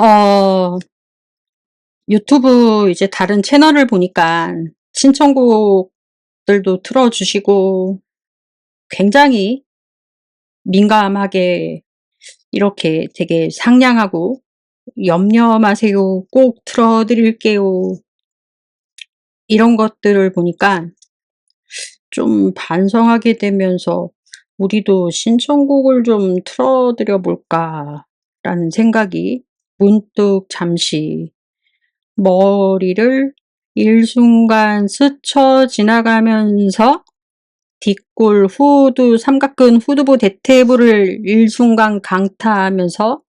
어, 유튜브 이제 다른 채널을 보니까 신청곡들도 틀어주시고 굉장히 민감하게 이렇게 되게 상냥하고 염려 마세요. 꼭 틀어드릴게요. 이런 것들을 보니까 좀 반성하게 되면서 우리도 신청곡을 좀 틀어드려 볼까 라는 생각이 문득 잠시 머리를 일순간 스쳐 지나가면서 뒷골 후두 삼각근 후두부 대퇴부를 일순간 강타하면서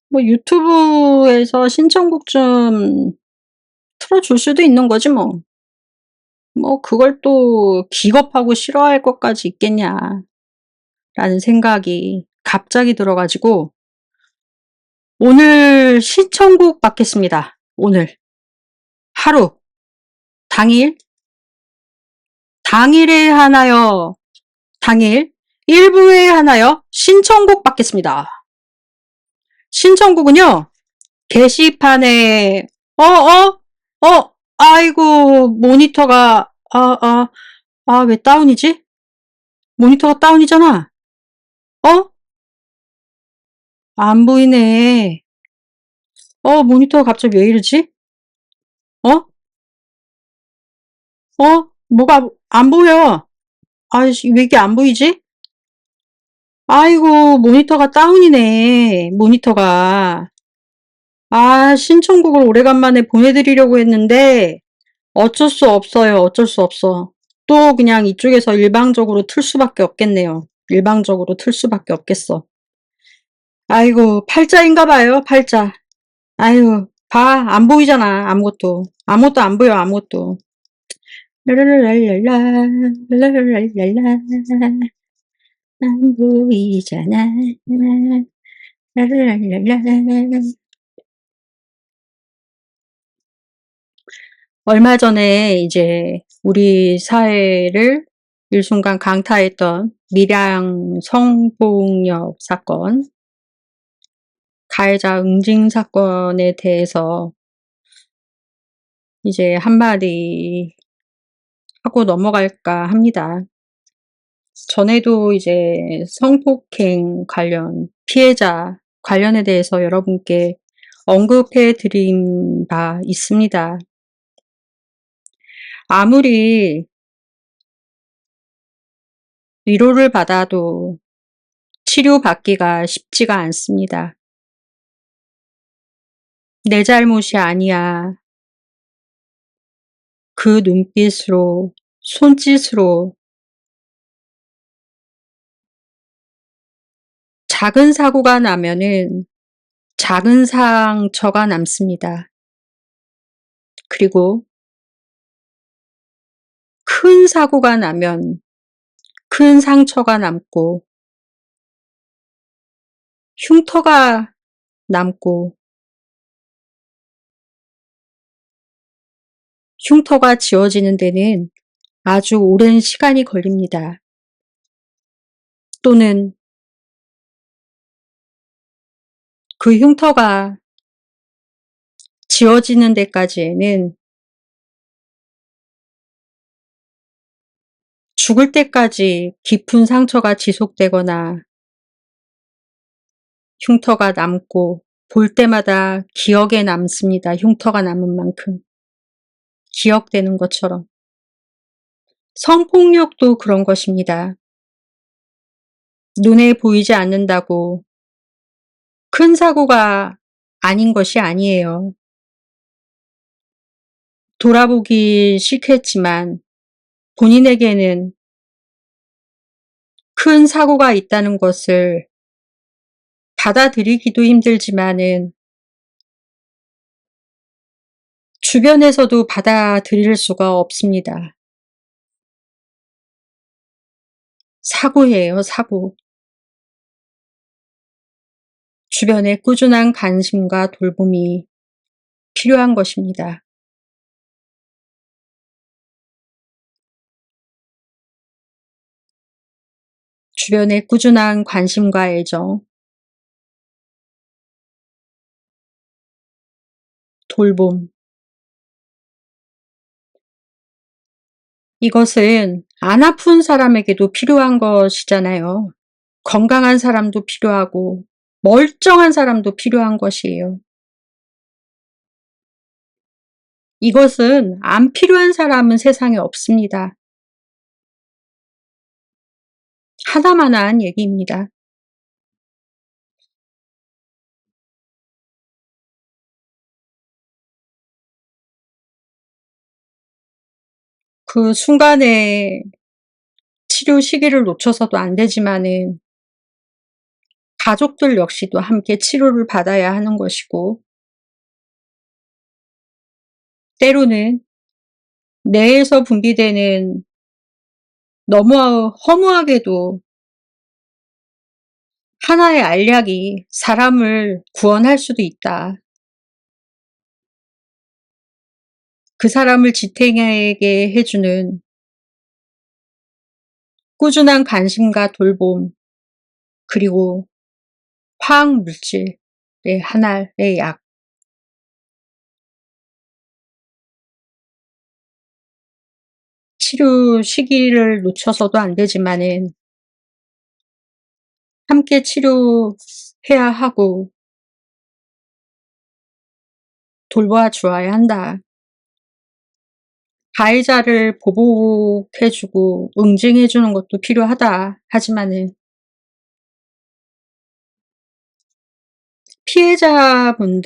뭐 유튜브에서 신청곡 좀 틀어줄 수도 있는 거지 뭐. 뭐 그걸 또 기겁하고 싫어할 것까지 있겠냐 라는 생각이 갑자기 들어가지고 오늘 신청곡 받겠습니다. 오늘 하루 당일에 하나요? 당일 일부에 하나요? 신청곡 받겠습니다. 신청곡은요. 게시판에 아이고 모니터가 왜 다운이지? 모니터가 다운이잖아. 안 보이네. 모니터가 갑자기 왜 이러지? 뭐가 안 보여. 아이씨, 왜 이게 안 보이지? 아이고, 모니터가 다운이네. 모니터가. 신청곡을 오래간만에 보내드리려고 했는데 어쩔 수 없어요. 어쩔 수 없어. 또 그냥 이쪽에서 일방적으로 틀 수밖에 없겠네요. 일방적으로 틀 수밖에 없겠어. 아이고, 팔자인가 봐요. 팔자. 아유, 봐. 안 보이잖아. 아무것도. 아무것도 안 보여. 아무것도. 랄랄랄랄라, 랄랄랄랄라, 안 보이잖아. 랄랄랄랄라. 얼마 전에 이제 우리 사회를 일순간 강타했던 밀양 성폭력 사건, 가해자 응징 사건에 대해서 이제 한마디 하고 넘어갈까 합니다. 전에도 이제 성폭행 관련 피해자 관련에 대해서 여러분께 언급해 드린 바 있습니다. 아무리 위로를 받아도 치료받기가 쉽지가 않습니다. 내 잘못이 아니야. 그 눈빛으로, 손짓으로 작은 사고가 나면은 작은 상처가 남습니다. 그리고 큰 사고가 나면 큰 상처가 남고 흉터가 남고 흉터가 지워지는 데는 아주 오랜 시간이 걸립니다. 또는 그 흉터가 지워지는 데까지에는 죽을 때까지 깊은 상처가 지속되거나 흉터가 남고 볼 때마다 기억에 남습니다. 흉터가 남은 만큼. 기억되는 것처럼. 성폭력도 그런 것입니다. 눈에 보이지 않는다고 큰 사고가 아닌 것이 아니에요. 돌아보기 싫겠지만 본인에게는 큰 사고가 있다는 것을 받아들이기도 힘들지만은 주변에서도 받아들일 수가 없습니다. 사고예요, 사고. 주변에 꾸준한 관심과 돌봄이 필요한 것입니다. 주변에 꾸준한 관심과 애정, 돌봄. 이것은 안 아픈 사람에게도 필요한 것이잖아요. 건강한 사람도 필요하고 멀쩡한 사람도 필요한 것이에요. 이것은 안 필요한 사람은 세상에 없습니다. 하나마나한 얘기입니다. 그 순간에 치료 시기를 놓쳐서도 안 되지만은 가족들 역시도 함께 치료를 받아야 하는 것이고, 때로는 뇌에서 분비되는 너무 허무하게도 하나의 알약이 사람을 구원할 수도 있다. 그 사람을 지탱하게 해주는 꾸준한 관심과 돌봄, 그리고 화학 물질의 하나의 약. 치료 시기를 놓쳐서도 안 되지만은 함께 치료해야 하고 돌봐 주어야 한다. 가해자를 보복해주고 응징해주는 것도 필요하다. 하지만은 피해자분들께서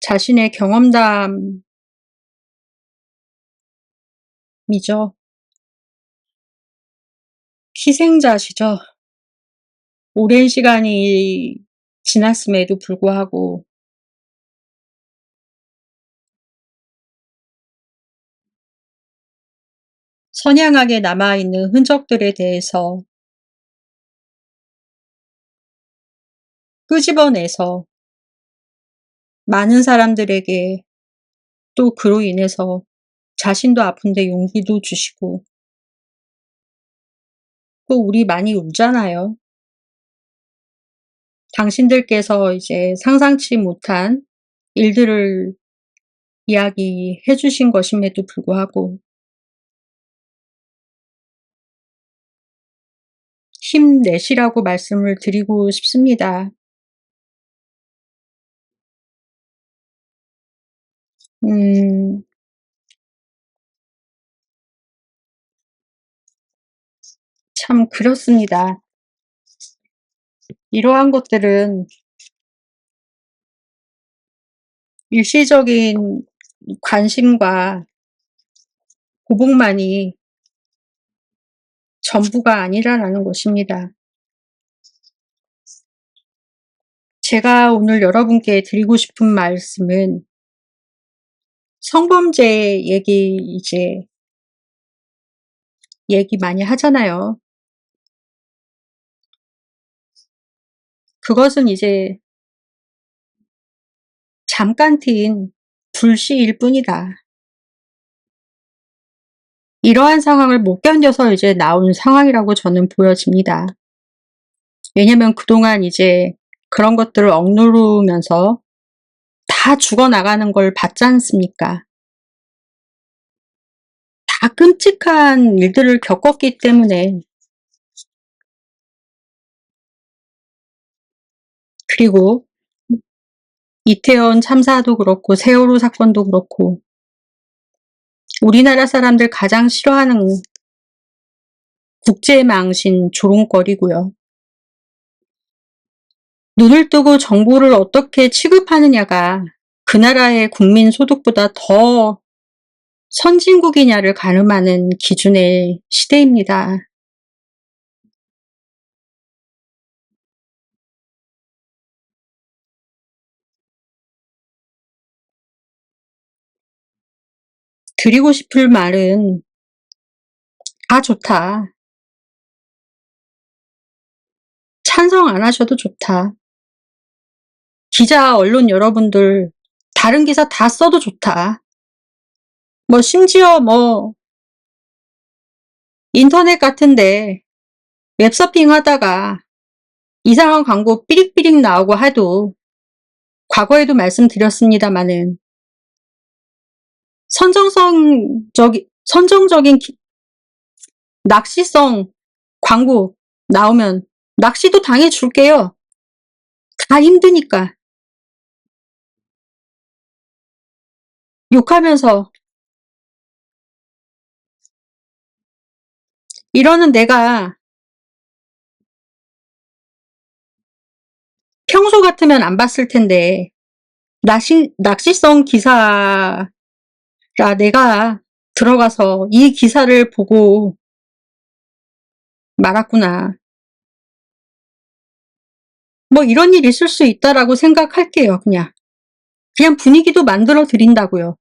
자신의 경험담이죠. 희생자시죠. 오랜 시간이 지났음에도 불구하고 선량하게 남아있는 흔적들에 대해서 끄집어내서 많은 사람들에게, 또 그로 인해서 자신도 아픈데 용기도 주시고, 또 우리 많이 울잖아요. 당신들께서 이제 상상치 못한 일들을 이야기해 주신 것임에도 불구하고 힘내시라고 말씀을 드리고 싶습니다. 음, 참 그렇습니다. 이러한 것들은 일시적인 관심과 보복만이 전부가 아니라는 것입니다. 제가 오늘 여러분께 드리고 싶은 말씀은 성범죄 얘기 많이 하잖아요. 그것은 이제 잠깐 트인 불씨일 뿐이다. 이러한 상황을 못 견뎌서 이제 나온 상황이라고 저는 보여집니다. 왜냐면 그동안 이제 그런 것들을 억누르면서 다 죽어나가는 걸 봤지 않습니까? 다 끔찍한 일들을 겪었기 때문에, 그리고 이태원 참사도 그렇고 세월호 사건도 그렇고 우리나라 사람들 가장 싫어하는 국제망신 조롱거리고요. 눈을 뜨고 정보를 어떻게 취급하느냐가 그 나라의 국민 소득보다 더 선진국이냐를 가늠하는 기준의 시대입니다. 드리고 싶을 말은 다 좋다. 찬성 안 하셔도 좋다. 기자, 언론 여러분들 다른 기사 다 써도 좋다. 심지어 인터넷 같은데 웹서핑 하다가 이상한 광고 삐릭삐릭 나오고 해도 과거에도 말씀드렸습니다마는 선정적인 낚시성 광고 나오면 낚시도 당해줄게요. 다 힘드니까. 욕하면서 이러는 내가 평소 같으면 안 봤을 텐데 낚시성 기사라 내가 들어가서 이 기사를 보고 말았구나. 뭐 이런 일 있을 수 있다라고 생각할게요. 그냥 분위기도 만들어 드린다고요.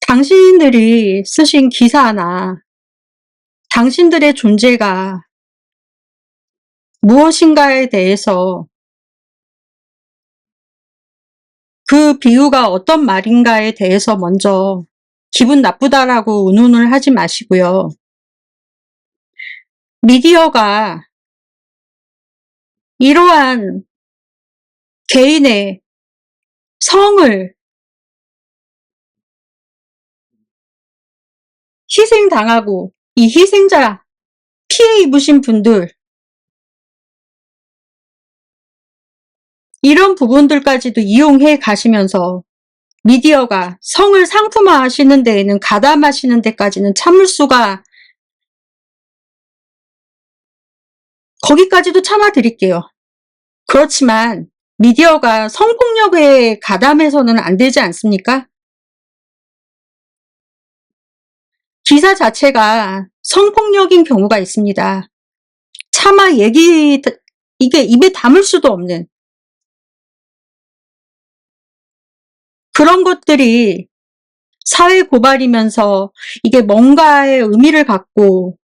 당신들이 쓰신 기사나 당신들의 존재가 무엇인가에 대해서 그 비유가 어떤 말인가에 대해서 먼저 기분 나쁘다라고 운운을 하지 마시고요. 미디어가 이러한 개인의 성을 희생당하고 이 희생자 피해 입으신 분들 이런 부분들까지도 이용해 가시면서 미디어가 성을 상품화하시는 데에는 가담하시는 데까지는 참을 수가 거기까지도 참아드릴게요. 그렇지만 미디어가 성폭력에 가담해서는 안 되지 않습니까? 기사 자체가 성폭력인 경우가 있습니다. 차마 이게 입에 담을 수도 없는 그런 것들이 사회 고발이면서 이게 뭔가의 의미를 갖고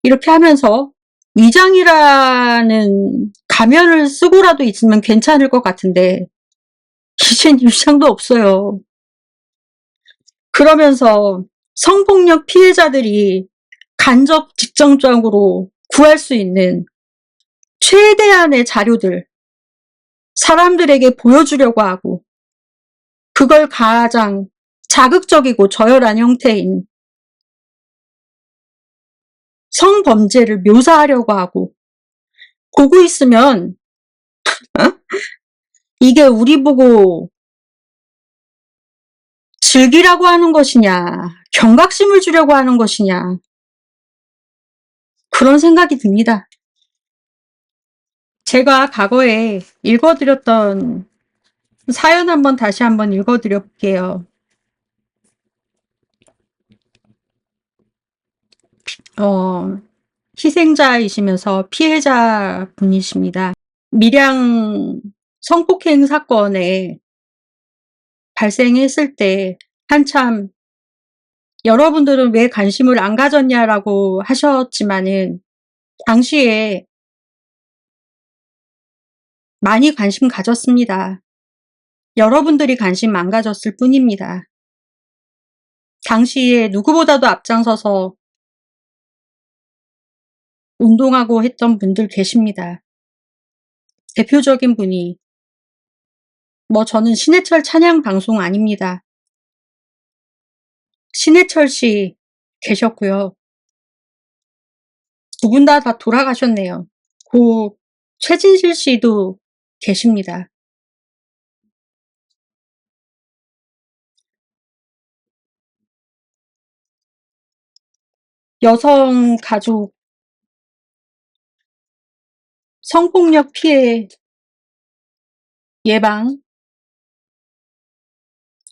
이렇게 하면서 위장이라는 가면을 쓰고라도 있으면 괜찮을 것 같은데 이젠 위장도 없어요. 그러면서 성폭력 피해자들이 간접 직접적으로 구할 수 있는 최대한의 자료들 사람들에게 보여주려고 하고 그걸 가장 자극적이고 저열한 형태인 성범죄를 묘사하려고 하고 보고 있으면 이게 우리 보고 즐기라고 하는 것이냐 경각심을 주려고 하는 것이냐 그런 생각이 듭니다. 제가 과거에 읽어드렸던 사연 다시 한번 읽어드려 볼게요. 희생자이시면서 피해자 분이십니다. 밀양 성폭행 사건에 발생했을 때 한참 여러분들은 왜 관심을 안 가졌냐라고 하셨지만은 당시에 많이 관심 가졌습니다. 여러분들이 관심 안 가졌을 뿐입니다. 당시에 누구보다도 앞장서서 운동하고 했던 분들 계십니다. 대표적인 분이 저는 신해철 찬양 방송 아닙니다. 신해철 씨 계셨고요. 두 분 다 돌아가셨네요. 최진실 씨도 계십니다. 여성 가족 성폭력 피해 예방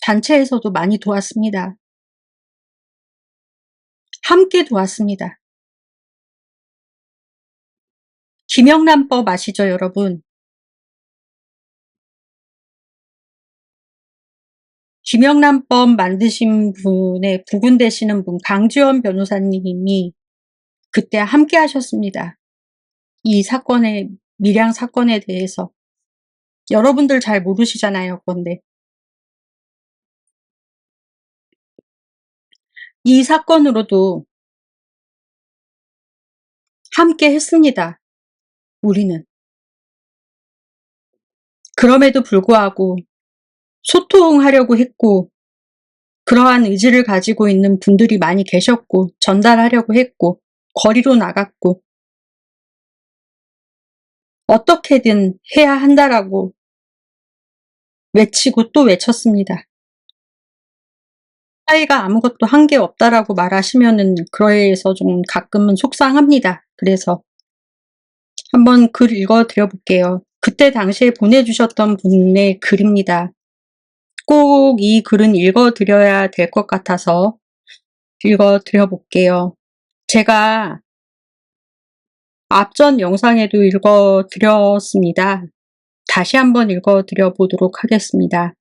단체에서도 많이 도왔습니다. 함께 도왔습니다. 김영란법 아시죠, 여러분? 김영란법 만드신 분의 부군 되시는 분 강지원 변호사님이 그때 함께 하셨습니다. 이 사건의 밀양 사건에 대해서 여러분들 잘 모르시잖아요. 그런데 이 사건으로도 함께 했습니다. 우리는. 그럼에도 불구하고 소통하려고 했고 그러한 의지를 가지고 있는 분들이 많이 계셨고 전달하려고 했고 거리로 나갔고 어떻게든 해야 한다라고 외치고 또 외쳤습니다. 사회가 아무것도 한 게 없다라고 말하시면은 그래서 좀 가끔은 속상합니다. 그래서 한번 글 읽어 드려 볼게요. 그때 당시에 보내주셨던 분의 글입니다. 꼭 이 글은 읽어 드려야 될 것 같아서 읽어 드려 볼게요. 제가 앞전 영상에도 읽어 드렸습니다. 다시 한번 읽어 드려 보도록 하겠습니다.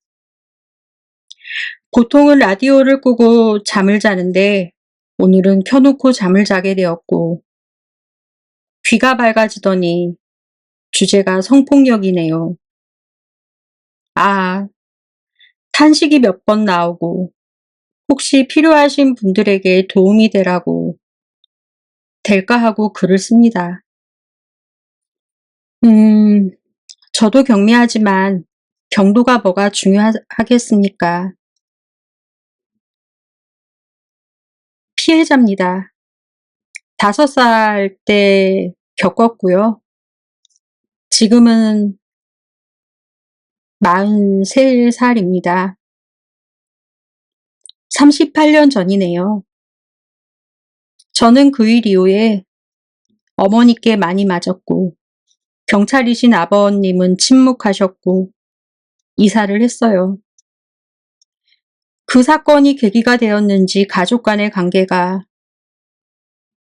보통은 라디오를 끄고 잠을 자는데 오늘은 켜놓고 잠을 자게 되었고 귀가 밝아지더니 주제가 성폭력이네요. 아, 탄식이 몇 번 나오고 혹시 필요하신 분들에게 도움이 되라고 될까 하고 글을 씁니다. 저도 경미하지만 경도가 뭐가 중요하겠습니까? 피해자입니다. 5살 때 겪었고요. 지금은 43살입니다. 38년 전이네요. 저는 그 일 이후에 어머니께 많이 맞았고 경찰이신 아버님은 침묵하셨고 이사를 했어요. 그 사건이 계기가 되었는지 가족 간의 관계가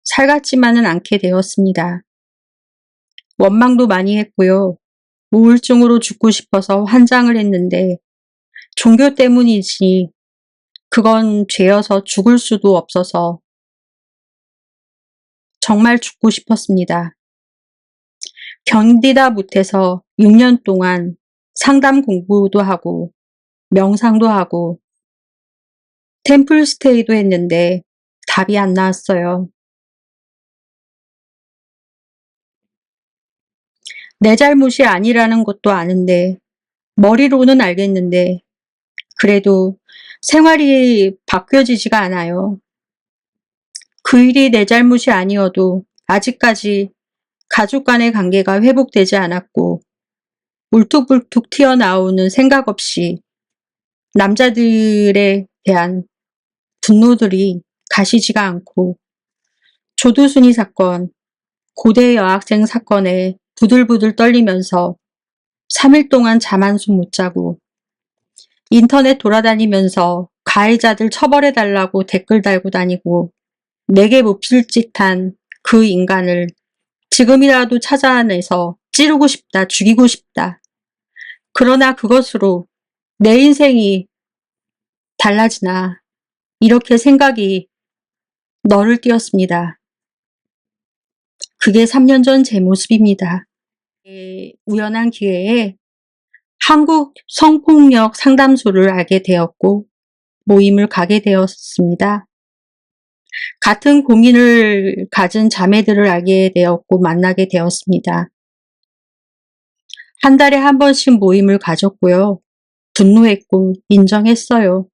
살갑지만은 않게 되었습니다. 원망도 많이 했고요. 우울증으로 죽고 싶어서 환장을 했는데 종교 때문이지 그건 죄여서 죽을 수도 없어서 정말 죽고 싶었습니다. 견디다 못해서 6년 동안 상담 공부도 하고 명상도 하고 템플 스테이도 했는데 답이 안 나왔어요. 내 잘못이 아니라는 것도 아는데 머리로는 알겠는데 그래도 생활이 바뀌어지지가 않아요. 그 일이 내 잘못이 아니어도 아직까지 가족 간의 관계가 회복되지 않았고 울퉁불퉁 튀어나오는 생각 없이 남자들에 대한 분노들이 가시지가 않고 조두순이 사건, 고대 여학생 사건에 부들부들 떨리면서 3일 동안 잠 한숨 못 자고 인터넷 돌아다니면서 가해자들 처벌해달라고 댓글 달고 다니고 내게 몹쓸짓한 그 인간을 지금이라도 찾아내서 찌르고 싶다, 죽이고 싶다. 그러나 그것으로 내 인생이 달라지나 이렇게 생각이 너를 띄었습니다. 그게 3년 전 제 모습입니다. 우연한 기회에 한국 성폭력 상담소를 알게 되었고 모임을 가게 되었습니다. 같은 고민을 가진 자매들을 알게 되었고 만나게 되었습니다. 한 달에 한 번씩 모임을 가졌고요. 분노했고 인정했어요.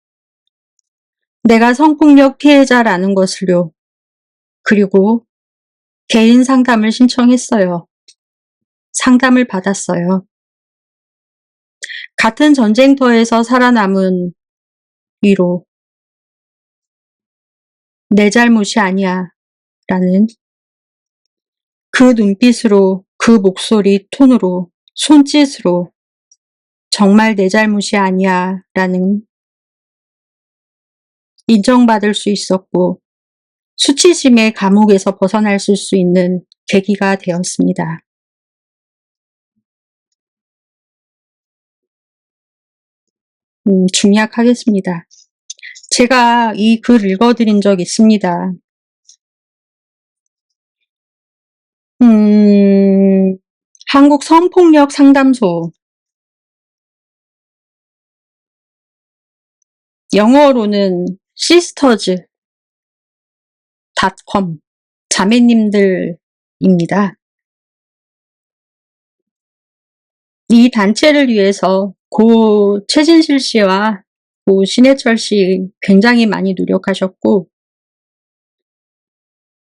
내가 성폭력 피해자라는 것을요. 그리고 개인 상담을 신청했어요. 상담을 받았어요. 같은 전쟁터에서 살아남은 위로 내 잘못이 아니야 라는 그 눈빛으로 그 목소리 톤으로 손짓으로 정말 내 잘못이 아니야 라는 인정받을 수 있었고 수치심의 감옥에서 벗어날 수 있는 계기가 되었습니다. 중약하겠습니다. 제가 이 글 읽어드린 적 있습니다. 한국 성폭력 상담소 영어로는 sisters.com 자매님들 입니다. 이 단체를 위해서 고 최진실 씨와 고 신해철 씨 굉장히 많이 노력하셨고,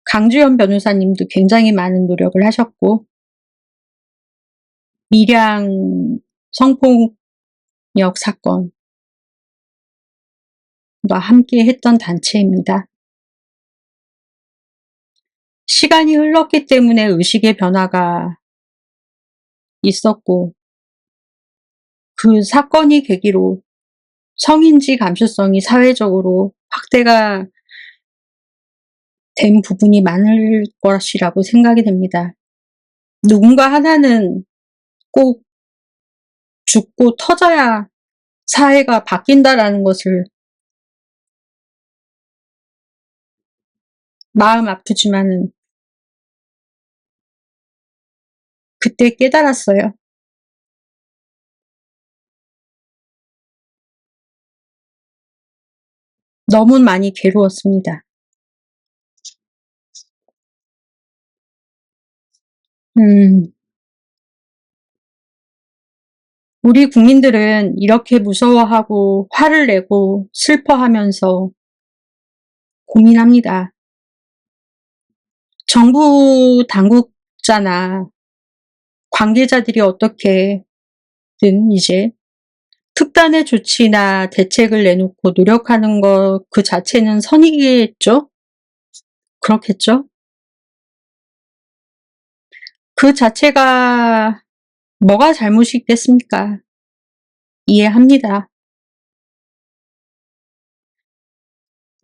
강주연 변호사님도 굉장히 많은 노력을 하셨고, 밀양 성폭력 사건과 함께 했던 단체입니다. 시간이 흘렀기 때문에 의식의 변화가 있었고, 그 사건이 계기로 성인지 감수성이 사회적으로 확대가 된 부분이 많을 것이라고 생각이 됩니다. 누군가 하나는 꼭 죽고 터져야 사회가 바뀐다라는 것을 마음 아프지만은 그때 깨달았어요. 너무 많이 괴로웠습니다. 우리 국민들은 이렇게 무서워하고 화를 내고 슬퍼하면서 고민합니다. 정부 당국자나 관계자들이 어떻게든 이제 특단의 조치나 대책을 내놓고 노력하는 것 그 자체는 선이겠죠? 그렇겠죠? 그 자체가 뭐가 잘못이 있겠습니까? 이해합니다.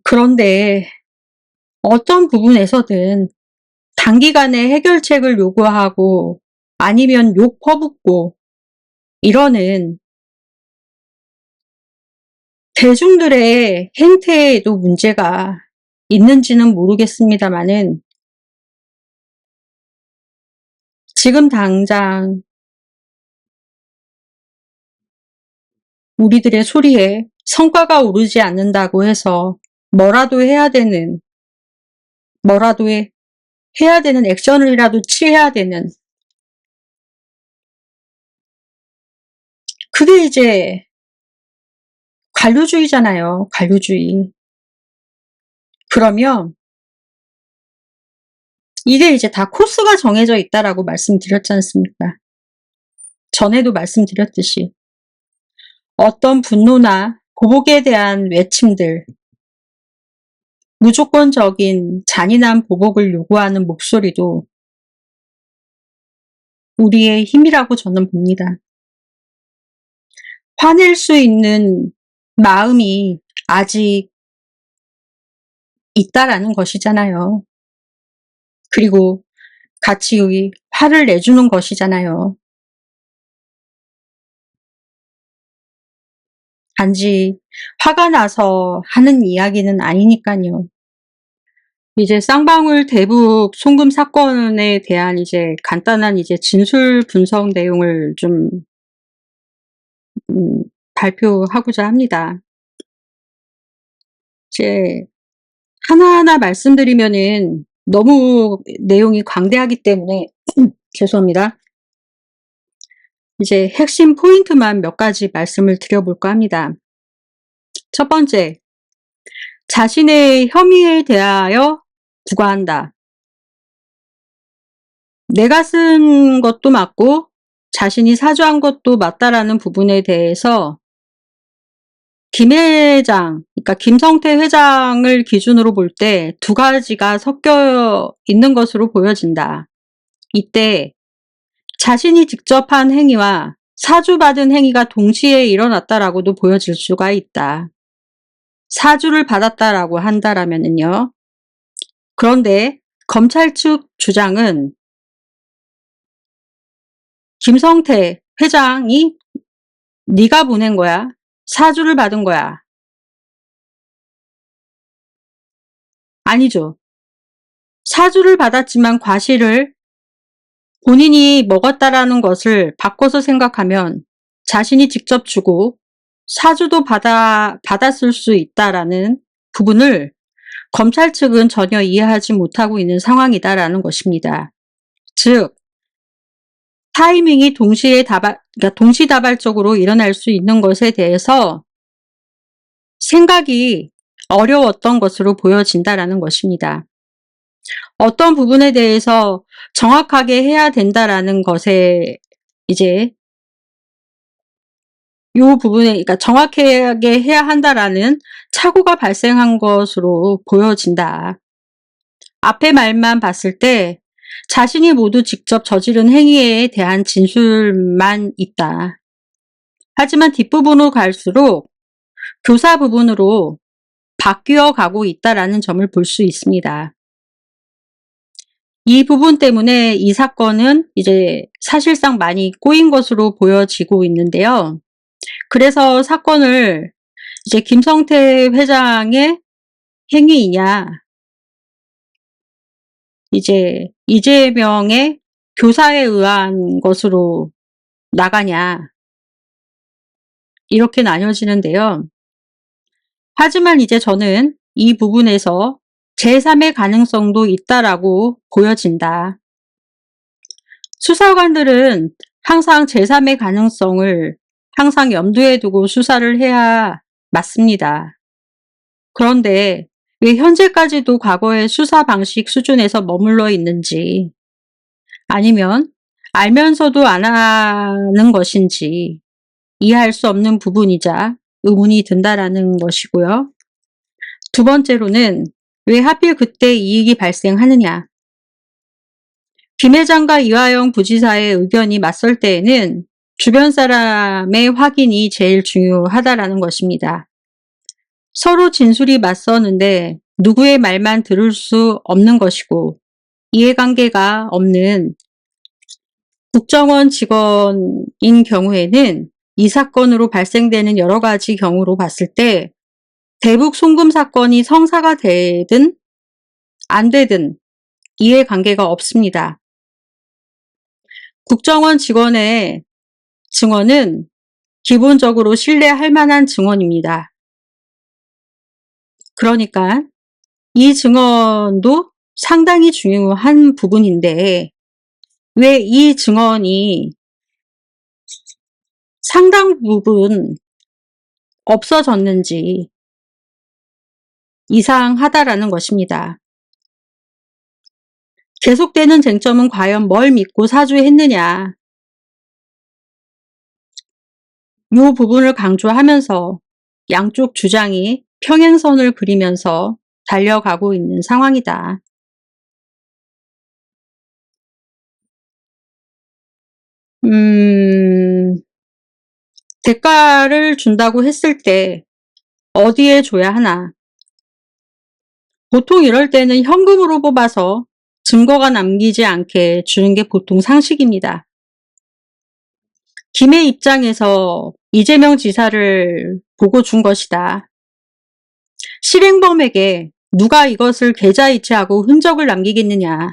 그런데 어떤 부분에서든 단기간에 해결책을 요구하고 아니면 욕 퍼붓고 이러는 대중들의 행태에도 문제가 있는지는 모르겠습니다만은 지금 당장 우리들의 소리에 성과가 오르지 않는다고 해서 뭐라도 해야 되는 액션을이라도 취해야 되는, 그게 이제 관료주의잖아요. 관료주의. 그러면 이게 이제 다 코스가 정해져 있다라고 말씀드렸지 않습니까? 전에도 말씀드렸듯이 어떤 분노나 보복에 대한 외침들, 무조건적인 잔인한 보복을 요구하는 목소리도 우리의 힘이라고 저는 봅니다. 화낼 수 있는 마음이 아직 있다라는 것이잖아요. 그리고 같이 화를 내주는 것이잖아요. 단지 화가 나서 하는 이야기는 아니니까요. 이제 쌍방울 대북 송금 사건에 대한 이제 간단한 이제 진술 분석 내용을 좀 발표하고자 합니다. 이제 하나하나 말씀드리면은 너무 내용이 광대하기 때문에 죄송합니다. 이제 핵심 포인트만 몇 가지 말씀을 드려볼까 합니다. 첫 번째, 자신의 혐의에 대하여 부과한다. 내가 쓴 것도 맞고 자신이 사주한 것도 맞다라는 부분에 대해서 김 회장, 그러니까 김성태 회장을 기준으로 볼 때 두 가지가 섞여 있는 것으로 보여진다. 이때 자신이 직접 한 행위와 사주받은 행위가 동시에 일어났다라고도 보여질 수가 있다. 사주를 받았다라고 한다라면은요. 그런데 검찰 측 주장은 김성태 회장이 네가 보낸 거야. 사주를 받은 거야. 아니죠. 사주를 받았지만 과실을 본인이 먹었다라는 것을 바꿔서 생각하면 자신이 직접 주고 사주도 받았을 수 있다라는 부분을 검찰 측은 전혀 이해하지 못하고 있는 상황이다라는 것입니다. 즉 타이밍이 그러니까 동시다발적으로 일어날 수 있는 것에 대해서 생각이 어려웠던 것으로 보여진다라는 것입니다. 어떤 부분에 대해서 정확하게 해야 된다라는 것에 이제 요 부분에 그러니까 정확하게 해야 한다라는 착오가 발생한 것으로 보여진다. 앞의 말만 봤을 때 자신이 모두 직접 저지른 행위에 대한 진술만 있다. 하지만 뒷부분으로 갈수록 교사 부분으로 바뀌어 가고 있다라는 점을 볼 수 있습니다. 이 부분 때문에 이 사건은 이제 사실상 많이 꼬인 것으로 보여지고 있는데요. 그래서 사건을 이제 김성태 회장의 행위이냐, 이제 이재명의 교사에 의한 것으로 나가냐, 이렇게 나뉘어지는데요. 하지만 이제 저는 이 부분에서 제3의 가능성도 있다라고 보여진다. 수사관들은 항상 제3의 가능성을 항상 염두에 두고 수사를 해야 맞습니다. 그런데 왜 현재까지도 과거의 수사 방식 수준에서 머물러 있는지, 아니면 알면서도 안 하는 것인지 이해할 수 없는 부분이자 의문이 든다라는 것이고요. 두 번째로는 왜 하필 그때 이익이 발생하느냐. 김 회장과 이화영 부지사의 의견이 맞설 때에는 주변 사람의 확인이 제일 중요하다라는 것입니다. 서로 진술이 맞서는데 누구의 말만 들을 수 없는 것이고 이해관계가 없는 국정원 직원인 경우에는 이 사건으로 발생되는 여러 가지 경우로 봤을 때 대북 송금 사건이 성사가 되든 안 되든 이해관계가 없습니다. 국정원 직원의 증언은 기본적으로 신뢰할 만한 증언입니다. 그러니까 이 증언도 상당히 중요한 부분인데 왜 이 증언이 상당 부분 없어졌는지 이상하다라는 것입니다. 계속되는 쟁점은 과연 뭘 믿고 사주했느냐. 이 부분을 강조하면서 양쪽 주장이 평행선을 그리면서 달려가고 있는 상황이다. 대가를 준다고 했을 때 어디에 줘야 하나? 보통 이럴 때는 현금으로 뽑아서 증거가 남기지 않게 주는 게 보통 상식입니다. 김의 입장에서 이재명 지사를 보고 준 것이다. 실행범에게 누가 이것을 계좌이체하고 흔적을 남기겠느냐.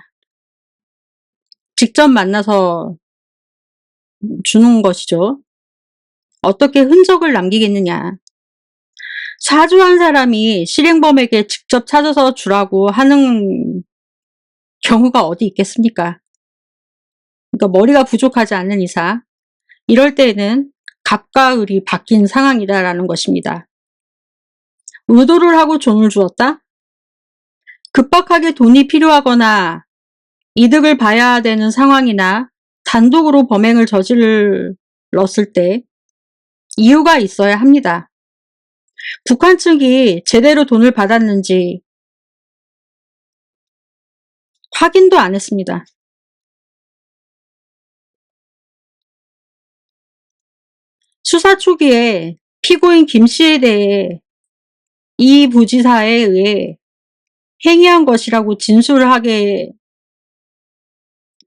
직접 만나서 주는 것이죠. 어떻게 흔적을 남기겠느냐. 사주한 사람이 실행범에게 직접 찾아서 주라고 하는 경우가 어디 있겠습니까? 그러니까 머리가 부족하지 않는 이상 이럴 때는 갑과 을이 바뀐 상황이다라는 것입니다. 의도를 하고 돈을 주었다? 급박하게 돈이 필요하거나 이득을 봐야 되는 상황이나 단독으로 범행을 저질렀을 때 이유가 있어야 합니다. 북한 측이 제대로 돈을 받았는지 확인도 안 했습니다. 수사 초기에 피고인 김 씨에 대해 이 부지사에 의해 행위한 것이라고 진술을 하게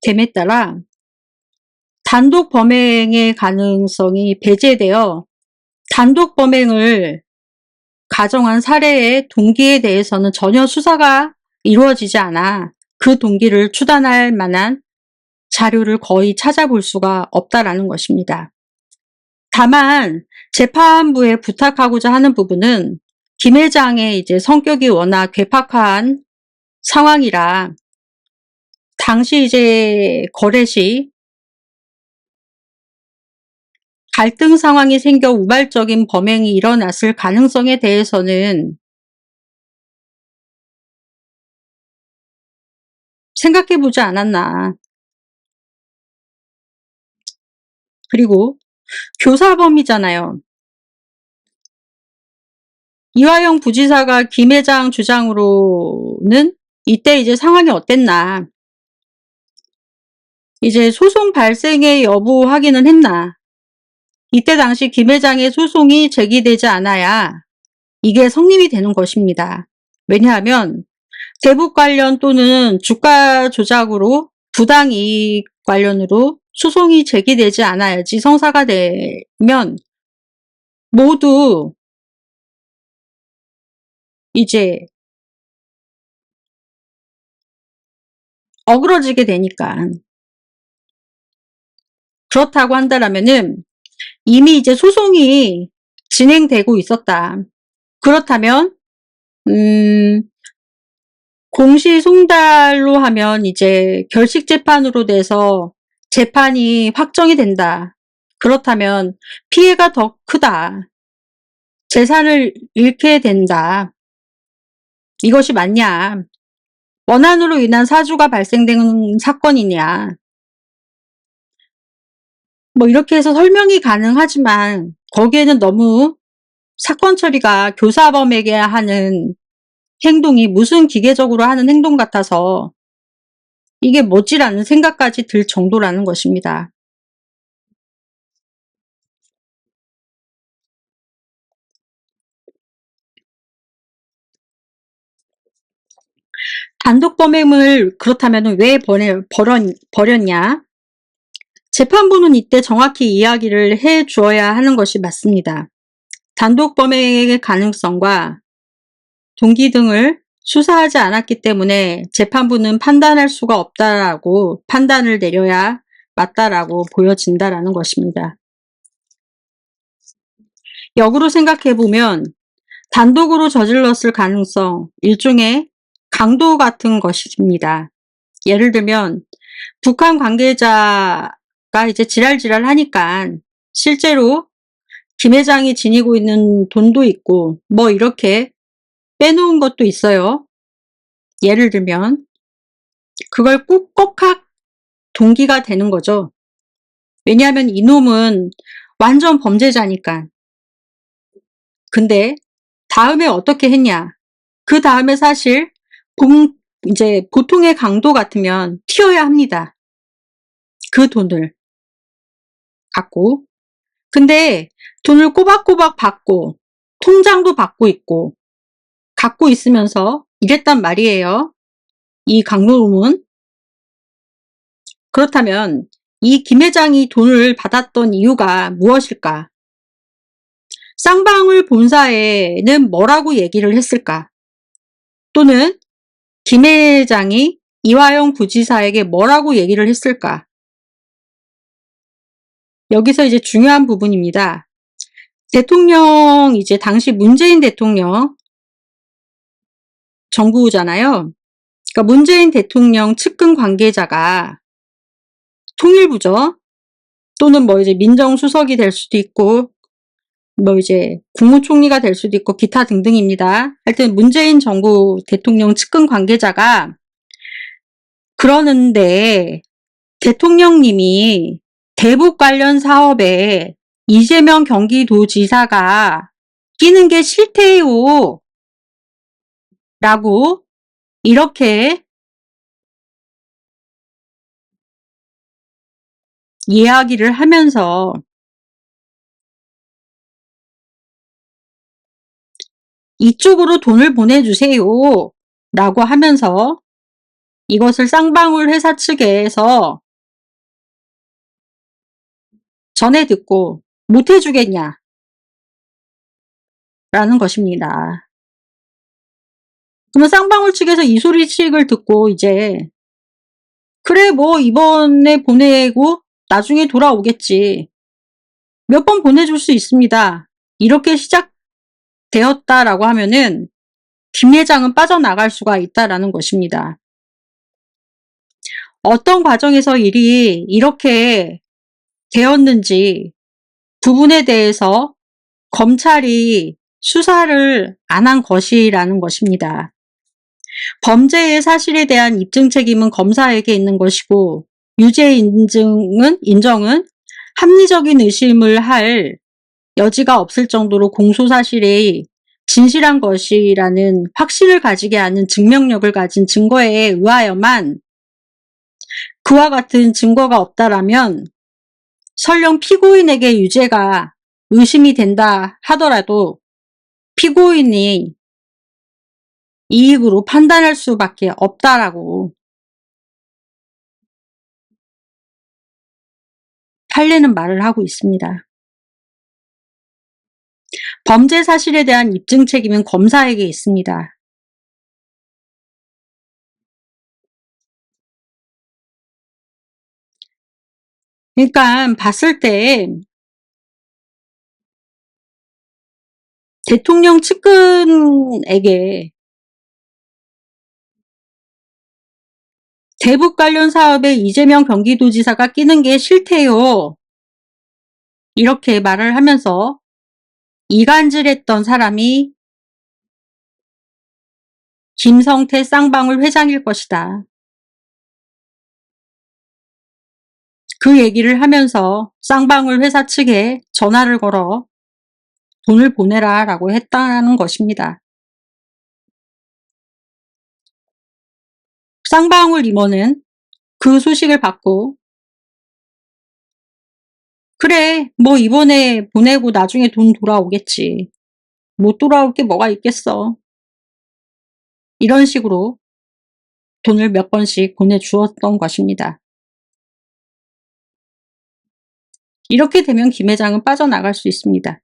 됨에 따라 단독 범행의 가능성이 배제되어 단독 범행을 가정한 사례의 동기에 대해서는 전혀 수사가 이루어지지 않아 그 동기를 추단할 만한 자료를 거의 찾아볼 수가 없다라는 것입니다. 다만 재판부에 부탁하고자 하는 부분은 김 회장의 이제 성격이 워낙 괴팍한 상황이라 당시 이제 거래시 갈등 상황이 생겨 우발적인 범행이 일어났을 가능성에 대해서는 생각해 보지 않았나. 그리고 교사범이잖아요. 이화영 부지사가 김 회장 주장으로는 이때 이제 상황이 어땠나. 이제 소송 발생의 여부 확인은 했나. 이때 당시 김 회장의 소송이 제기되지 않아야 이게 성립이 되는 것입니다. 왜냐하면 대북 관련 또는 주가 조작으로 부당이익 관련으로 소송이 제기되지 않아야지 성사가 되면 모두 이제 어그러지게 되니까. 그렇다고 한다라면은 이미 이제 소송이 진행되고 있었다. 그렇다면 공시 송달로 하면 이제 결식 재판으로 돼서 재판이 확정이 된다. 그렇다면 피해가 더 크다. 재산을 잃게 된다. 이것이 맞냐? 원한으로 인한 사주가 발생된 사건이냐? 뭐 이렇게 해서 설명이 가능하지만 거기에는 너무 사건 처리가 교사범에게 하는 행동이 무슨 기계적으로 하는 행동 같아서 이게 뭐지라는 생각까지 들 정도라는 것입니다. 단독 범행을 그렇다면 왜 벌였냐? 재판부는 이때 정확히 이야기를 해 주어야 하는 것이 맞습니다. 단독 범행의 가능성과 동기 등을 수사하지 않았기 때문에 재판부는 판단할 수가 없다라고 판단을 내려야 맞다라고 보여진다라는 것입니다. 역으로 생각해 보면 단독으로 저질렀을 가능성, 일종의 강도 같은 것입니다. 예를 들면 북한 관계자가 이제 지랄지랄 하니까 실제로 김 회장이 지니고 있는 돈도 있고 뭐 이렇게 빼놓은 것도 있어요. 예를 들면 그걸 꾹꾹학 동기가 되는 거죠. 왜냐하면 이놈은 완전 범죄자니까. 근데 다음에 어떻게 했냐? 그 다음에 사실 이제 보통의 강도 같으면 튀어야 합니다. 그 돈을 갖고. 근데 돈을 꼬박꼬박 받고 통장도 받고 있고 갖고 있으면서 이랬단 말이에요. 이 강도놈은. 그렇다면 이 김 회장이 돈을 받았던 이유가 무엇일까? 쌍방울 본사에는 뭐라고 얘기를 했을까? 또는 김 회장이 이화영 부지사에게 뭐라고 얘기를 했을까? 여기서 이제 중요한 부분입니다. 대통령, 이제 당시 문재인 대통령 정부잖아요. 그러니까 문재인 대통령 측근 관계자가 통일부죠. 또는 뭐 이제 민정수석이 될 수도 있고, 뭐 이제 국무총리가 될 수도 있고, 기타 등등입니다. 하여튼 문재인 정부 대통령 측근 관계자가 그러는데 대통령님이 대북 관련 사업에 이재명 경기도지사가 끼는 게 싫대요. 라고 이렇게 이야기를 하면서 이쪽으로 돈을 보내주세요. 라고 하면서 이것을 쌍방울 회사 측에서 전해 듣고 못 해주겠냐? 라는 것입니다. 그러면 쌍방울 측에서 이 소리씩을 듣고 이제 그래 뭐 이번에 보내고 나중에 돌아오겠지. 몇 번 보내줄 수 있습니다. 이렇게 시작되었다라고 하면은 김 회장은 빠져나갈 수가 있다라는 것입니다. 어떤 과정에서 일이 이렇게 되었는지 부분에 대해서 검찰이 수사를 안 한 것이라는 것입니다. 범죄의 사실에 대한 입증 책임은 검사에게 있는 것이고 유죄 인정은 합리적인 의심을 할 여지가 없을 정도로 공소사실이 진실한 것이라는 확신을 가지게 하는 증명력을 가진 증거에 의하여만, 그와 같은 증거가 없다라면 설령 피고인에게 유죄가 의심이 된다 하더라도 피고인이 이익으로 판단할 수밖에 없다라고 판례는 말을 하고 있습니다. 범죄 사실에 대한 입증 책임은 검사에게 있습니다. 그러니까 봤을 때 대통령 측근에게 대북 관련 사업에 이재명 경기도지사가 끼는 게 싫대요. 이렇게 말을 하면서 이간질했던 사람이 김성태 쌍방울 회장일 것이다. 그 얘기를 하면서 쌍방울 회사 측에 전화를 걸어 돈을 보내라 라고 했다는 것입니다. 쌍방울 임원은 그 소식을 받고 그래 뭐 이번에 보내고 나중에 돈 돌아오겠지. 못 돌아올 게 뭐가 있겠어. 이런 식으로 돈을 몇 번씩 보내주었던 것입니다. 이렇게 되면 김 회장은 빠져나갈 수 있습니다.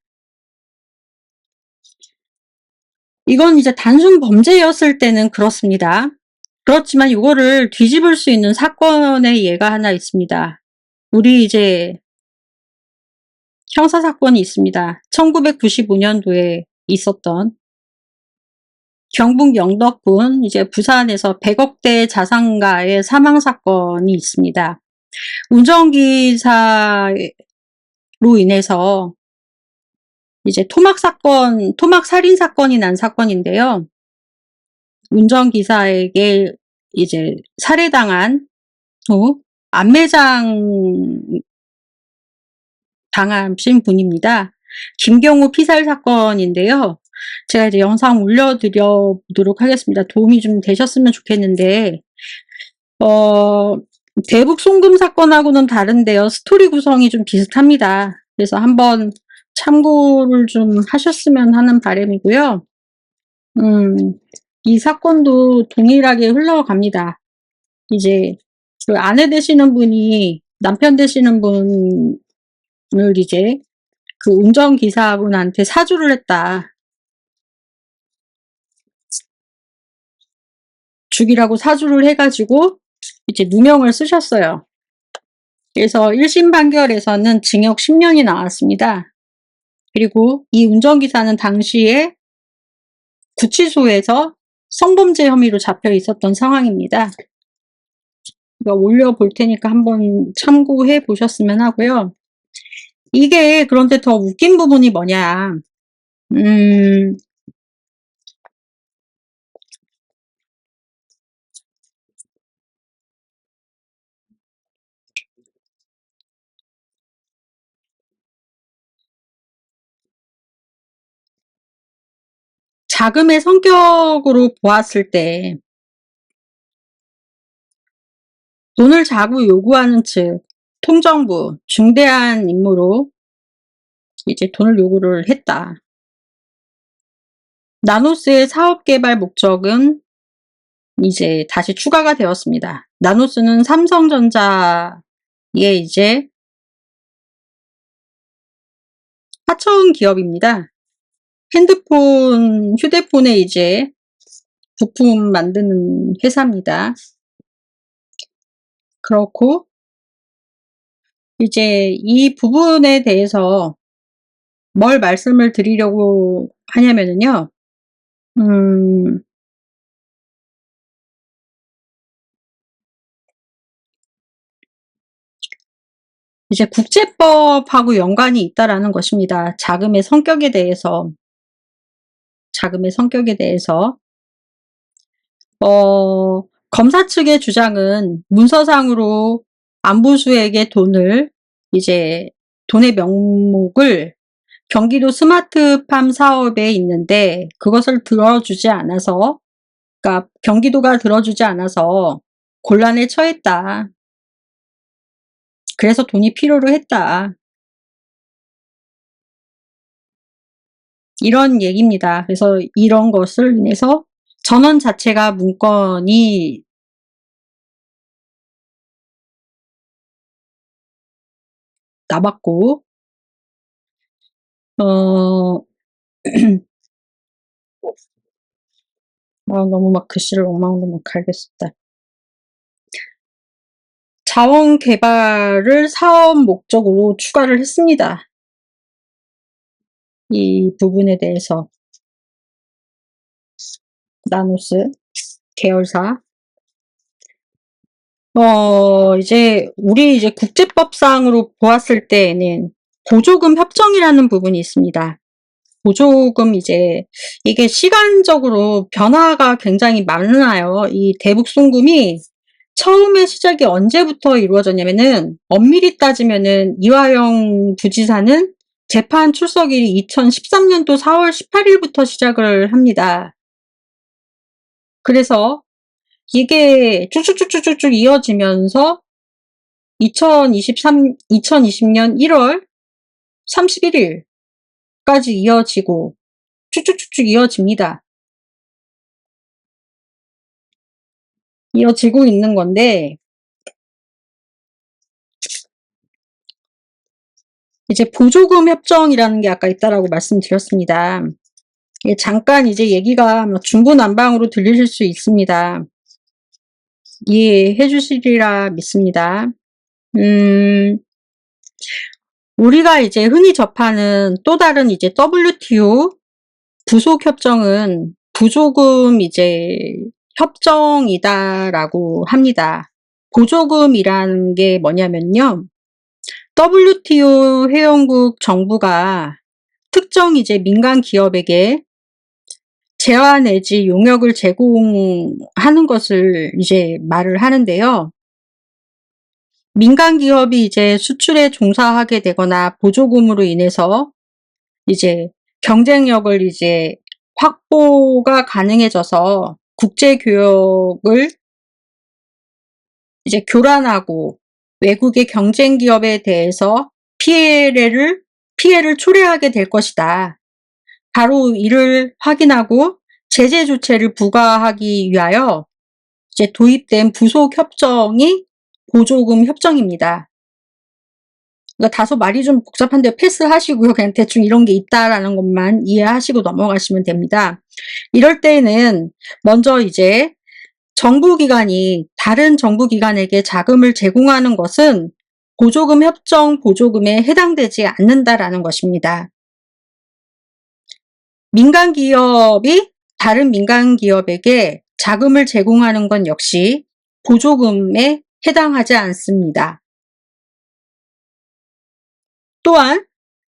이건 이제 단순 범죄였을 때는 그렇습니다. 그렇지만 이거를 뒤집을 수 있는 사건의 예가 하나 있습니다. 우리 이제 형사사건이 있습니다. 1995년도에 있었던 경북 영덕군 이제 부산에서 100억대 자산가의 사망사건이 있습니다. 운전기사로 인해서 이제 토막살인사건이 난 사건인데요. 운전기사에게 이제 살해당한 후 안매장 당하신 분입니다. 김경호 피살 사건인데요. 제가 이제 영상 올려드려 보도록 하겠습니다. 도움이 좀 되셨으면 좋겠는데, 대북 송금 사건하고는 다른데요. 스토리 구성이 좀 비슷합니다. 그래서 한번 참고를 좀 하셨으면 하는 바람이고요. 이 사건도 동일하게 흘러갑니다. 이제 그 아내 되시는 분이 남편 되시는 분을 이제 그 운전기사분한테 사주를 했다. 죽이라고 사주를 해가지고 이제 누명을 쓰셨어요. 그래서 1심 판결에서는 징역 10년이 나왔습니다. 그리고 이 운전기사는 당시에 구치소에서 성범죄 혐의로 잡혀 있었던 상황입니다. 이거 올려볼 테니까 한번 참고해 보셨으면 하고요. 이게 그런데 더 웃긴 부분이 뭐냐. 자금의 성격으로 보았을 때 돈을 자꾸 요구하는 측, 통정부, 중대한 임무로 이제 돈을 요구를 했다. 나노스의 사업 개발 목적은 이제 다시 추가가 되었습니다. 나노스는 삼성전자의 이제 하청 기업입니다. 휴대폰에 이제 부품 만드는 회사입니다. 그렇고 이제 이 부분에 대해서 뭘 말씀을 드리려고 하냐면은요. 이제 국제법하고 연관이 있다라는 것입니다. 자금의 성격에 대해서. 검사 측의 주장은 문서상으로 안보수에게 돈의 명목을 경기도 스마트팜 사업에 있는데 그것을 들어주지 않아서, 그러니까 경기도가 들어주지 않아서 곤란에 처했다. 그래서 돈이 필요로 했다. 이런 얘기입니다. 그래서 이런 것을 인해서 전원 자체가 문건이 남았고, 너무 막 글씨를 엉망으로 갈겠습니다. 자원 개발을 사업 목적으로 추가를 했습니다. 이 부분에 대해서. 나노스 계열사. 우리 국제법상으로 보았을 때에는 보조금 협정이라는 부분이 있습니다. 보조금 이게 시간적으로 변화가 굉장히 많아요. 이 대북송금이 처음에 시작이 언제부터 이루어졌냐면은 엄밀히 따지면은 이화영 부지사는 재판 출석일이 2013년도 4월 18일부터 시작을 합니다. 그래서 이게 쭉쭉쭉쭉쭉 이어지면서 2020년 1월 31일까지 이어지고 쭉쭉쭉쭉 이어집니다. 이어지고 있는 건데, 보조금 협정이라는 게 아까 있다라고 말씀드렸습니다. 잠깐 얘기가 중구난방으로 들리실 수 있습니다. 이해해 주시리라 믿습니다. 우리가 흔히 접하는 또 다른 WTO 부속 협정은 부조금 협정이다라고 합니다. 보조금이라는 게 뭐냐면요. WTO 회원국 정부가 특정 민간 기업에게 재화 내지 용역을 제공하는 것을 말을 하는데요. 민간 기업이 수출에 종사하게 되거나 보조금으로 인해서 경쟁력을 확보가 가능해져서 국제 교역을 교란하고 외국의 경쟁 기업에 대해서 피해를 초래하게 될 것이다. 바로 이를 확인하고 제재 조치를 부과하기 위하여 도입된 부속 협정이 보조금 협정입니다. 그러니까 다소 말이 좀 복잡한데 패스하시고요. 그냥 대충 이런 게 있다라는 것만 이해하시고 넘어가시면 됩니다. 이럴 때는 먼저 정부기관이 다른 정부기관에게 자금을 제공하는 것은 보조금 협정 보조금에 해당되지 않는다라는 것입니다. 민간 기업이 다른 민간 기업에게 자금을 제공하는 건 역시 보조금에 해당하지 않습니다. 또한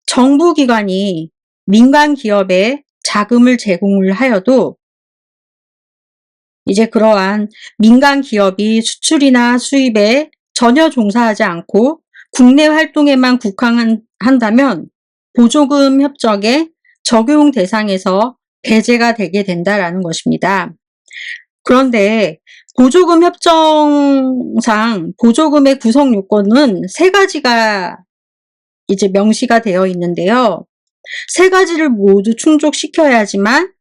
정부기관이 민간 기업에 자금을 제공을 하여도 그러한 민간 기업이 수출이나 수입에 전혀 종사하지 않고 국내 활동에만 국한한다면 보조금 협정의 적용 대상에서 배제가 되게 된다라는 것입니다. 그런데 보조금 협정상 보조금의 구성 요건은 3가지가 명시가 되어 있는데요. 3가지를 모두 충족시켜야지만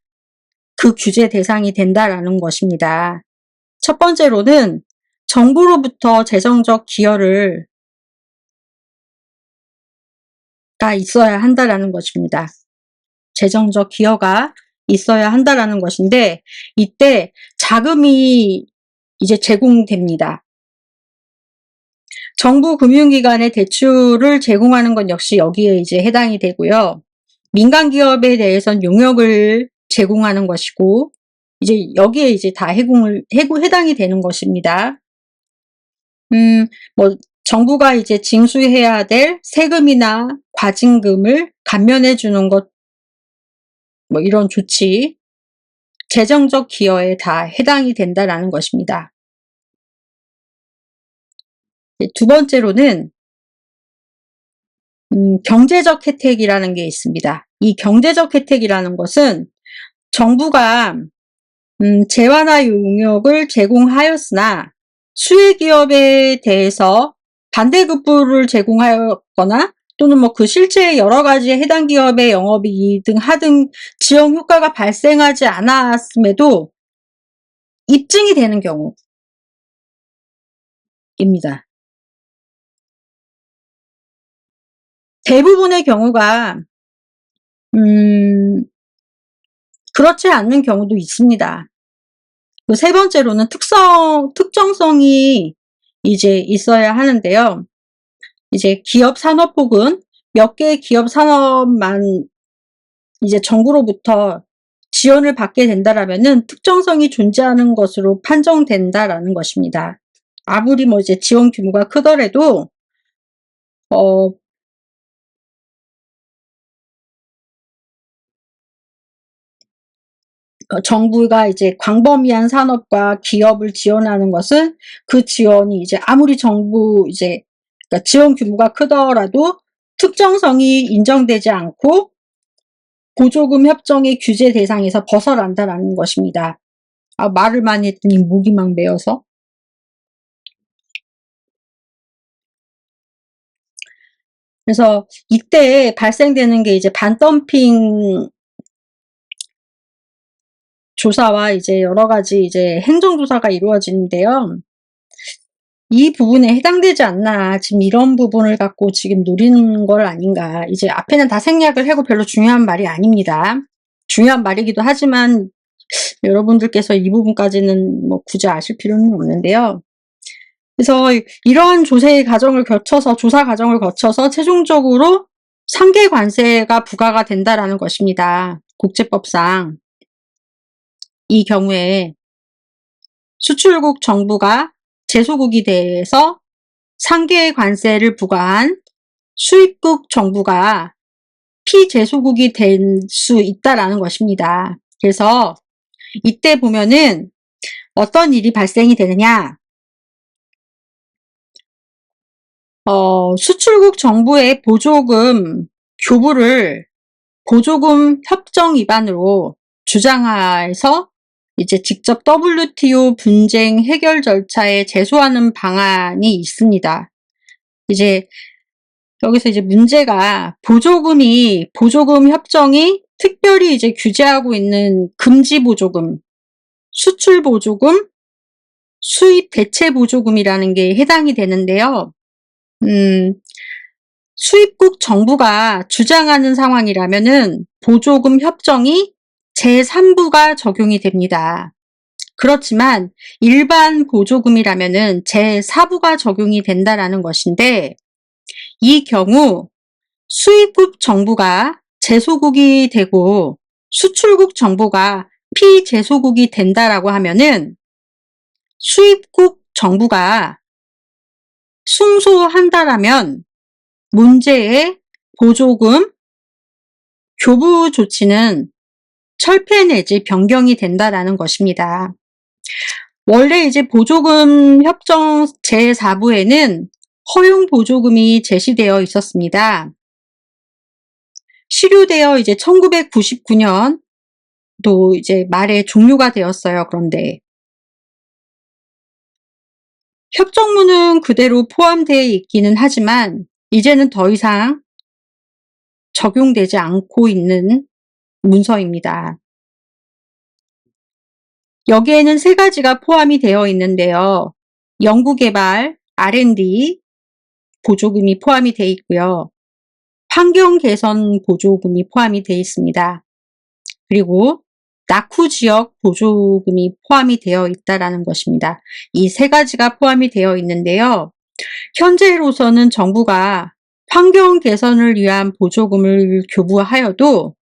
그 규제 대상이 된다라는 것입니다. 첫 번째로는 정부로부터 재정적 기여가 있어야 한다라는 것입니다. 재정적 기여가 있어야 한다라는 것인데, 이때 자금이 제공됩니다. 정부 금융기관의 대출을 제공하는 건 역시 여기에 해당이 되고요. 민간 기업에 대해서는 용역을 제공하는 것이고, 여기에 다 해당이 되는 것입니다. 정부가 이제 징수해야 될 세금이나 과징금을 감면해 주는 것, 뭐 이런 조치, 재정적 기여에 다 해당이 된다라는 것입니다. 두 번째로는 경제적 혜택이라는 게 있습니다. 이 경제적 혜택이라는 것은 정부가 재화나 용역을 제공하였으나 수혜기업에 대해서 반대급부를 제공하였거나 또는 뭐 그 실제 여러 가지 해당 기업의 영업이익 등 하등 지역 효과가 발생하지 않았음에도 입증이 되는 경우입니다. 대부분의 경우가 그렇지 않는 경우도 있습니다. 그 세 번째로는 특정성이 이제 있어야 하는데요. 이제 기업 산업 혹은 몇 개의 기업 산업만 이제 정부로부터 지원을 받게 된다라면은 특정성이 존재하는 것으로 판정된다라는 것입니다. 아무리 뭐 이제 지원 규모가 크더라도 정부가 이제 광범위한 산업과 기업을 지원하는 것은 그 지원이 이제 아무리 정부 이제 그러니까 지원 규모가 크더라도 특정성이 인정되지 않고 보조금 협정의 규제 대상에서 벗어난다라는 것입니다. 말을 많이 했더니 목이 막 메어서. 그래서 이때 발생되는 게 이제 반덤핑 조사와 이제 여러 가지 이제 행정조사가 이루어지는데요. 이 부분에 해당되지 않나, 지금 이런 부분을 갖고 지금 노리는 걸 아닌가. 이제 앞에는 다 생략을 하고 별로 중요한 말이 아닙니다. 중요한 말이기도 하지만 여러분들께서 이 부분까지는 뭐 굳이 아실 필요는 없는데요. 그래서 이러한 조사 과정을 거쳐서 최종적으로 상계 관세가 부과가 된다라는 것입니다. 국제법상. 이 경우에 수출국 정부가 제소국이 대해서 상계 관세를 부과한 수입국 정부가 피제소국이 될 수 있다라는 것입니다. 그래서 이때 보면은 어떤 일이 발생이 되느냐, 수출국 정부의 보조금 교부를 보조금 협정 위반으로 주장해서 이제 직접 WTO 분쟁 해결 절차에 제소하는 방안이 있습니다. 이제 여기서 이제 문제가 보조금 협정이 특별히 이제 규제하고 있는 금지 보조금, 수출 보조금, 수입 대체 보조금이라는 게 해당이 되는데요. 수입국 정부가 주장하는 상황이라면은 보조금 협정이 제3부가 적용이 됩니다. 그렇지만 일반 보조금이라면은 제4부가 적용이 된다라는 것인데, 이 경우 수입국 정부가 제소국이 되고 수출국 정부가 피제소국이 된다라고 하면은 수입국 정부가 승소한다라면 문제의 보조금 교부 조치는 철폐 내지 변경이 된다라는 것입니다. 원래 이제 보조금 협정 제4부에는 허용 보조금이 제시되어 있었습니다. 실효되어 이제 1999년도 이제 말에 종료가 되었어요. 그런데 협정문은 그대로 포함되어 있기는 하지만 이제는 더 이상 적용되지 않고 있는 문서입니다. 여기에는 세 가지가 포함이 되어 있는데요. 연구개발, R&D 보조금이 포함이 되어 있고요. 환경 개선 보조금이 포함이 되어 있습니다. 그리고 낙후 지역 보조금이 포함이 되어 있다라는 것입니다. 이 세 가지가 포함이 되어 있는데요. 현재로서는 정부가 환경 개선을 위한 보조금을 교부하여도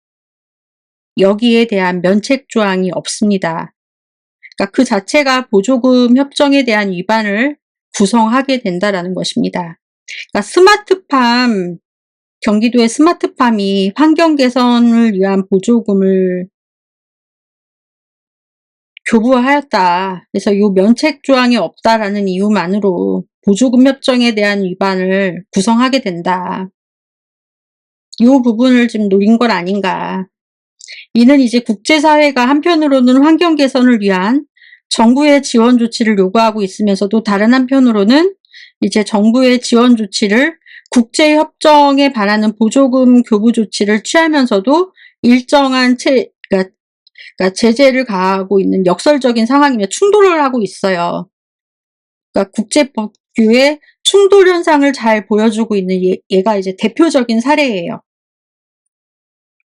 여기에 대한 면책 조항이 없습니다. 그러니까 그 자체가 보조금 협정에 대한 위반을 구성하게 된다라는 것입니다. 그러니까 스마트팜, 경기도의 스마트팜이 환경 개선을 위한 보조금을 교부하였다. 그래서 이 면책 조항이 없다라는 이유만으로 보조금 협정에 대한 위반을 구성하게 된다. 이 부분을 지금 노린 것 아닌가. 이는 이제 국제사회가 한편으로는 환경 개선을 위한 정부의 지원 조치를 요구하고 있으면서도 다른 한편으로는 이제 정부의 지원 조치를 국제협정에 반하는 보조금 교부 조치를 취하면서도 일정한 그러니까 제재를 가하고 있는 역설적인 상황이며 충돌을 하고 있어요. 그러니까 국제법규의 충돌 현상을 잘 보여주고 있는 얘가 이제 대표적인 사례예요.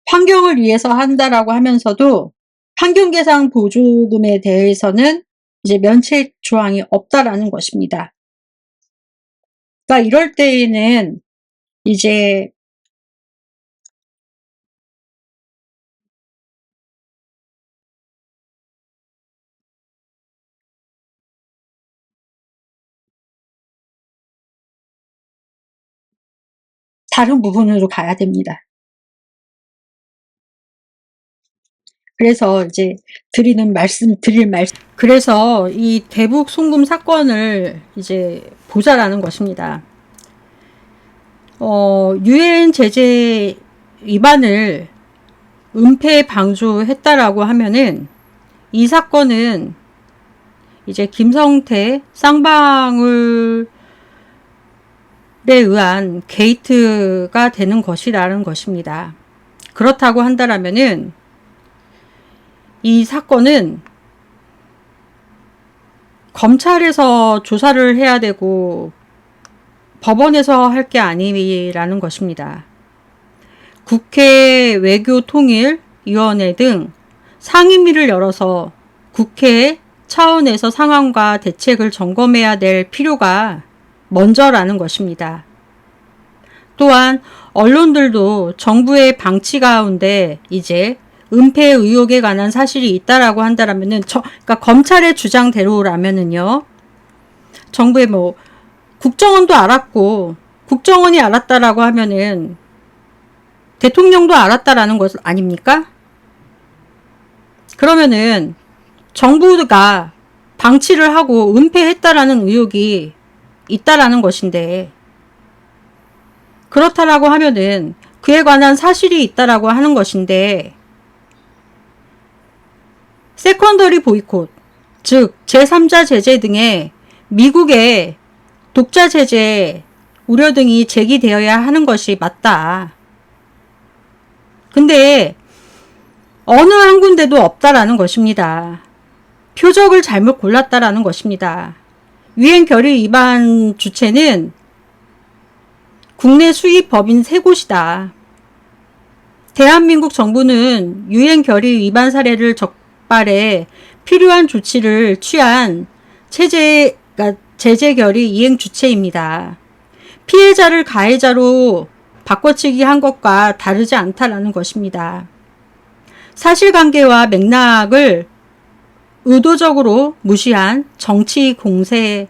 환경을 위해서 한다라고 하면서도 환경개선 보조금에 대해서는 이제 면책 조항이 없다라는 것입니다. 그러니까 이럴 때에는 이제 다른 부분으로 가야 됩니다. 그래서 이제 그래서 이 대북 송금 사건을 이제 보자라는 것입니다. 유엔 제재 위반을 은폐 방조했다라고 하면은 이 사건은 이제 김성태 쌍방울에 의한 게이트가 되는 것이라는 것입니다. 그렇다고 한다라면은 이 사건은 검찰에서 조사를 해야 되고 법원에서 할 게 아니라는 것입니다. 국회 외교통일위원회 등 상임위를 열어서 국회 차원에서 상황과 대책을 점검해야 될 필요가 먼저라는 것입니다. 또한 언론들도 정부의 방치 가운데 이제 은폐 의혹에 관한 사실이 있다라고 한다라면은 그러니까 검찰의 주장대로라면은요. 정부의 국정원도 알았고 국정원이 알았다라고 하면은 대통령도 알았다라는 것 아닙니까? 그러면은 정부가 방치를 하고 은폐했다라는 의혹이 있다라는 것인데 그렇다라고 하면은 그에 관한 사실이 있다라고 하는 것인데 세컨더리 보이콧, 즉 제3자 제재 등의 미국의 독자 제재 우려 등이 제기되어야 하는 것이 맞다. 근데 어느 한 군데도 없다라는 것입니다. 표적을 잘못 골랐다라는 것입니다. 유엔 결의 위반 주체는 국내 수입 법인 3곳이다. 대한민국 정부는 유엔 결의 위반 사례를 적발해 필요한 조치를 취한 제재 결의 이행 주체입니다. 피해자를 가해자로 바꿔치기 한 것과 다르지 않다라는 것입니다. 사실관계와 맥락을 의도적으로 무시한 정치 공세입니다.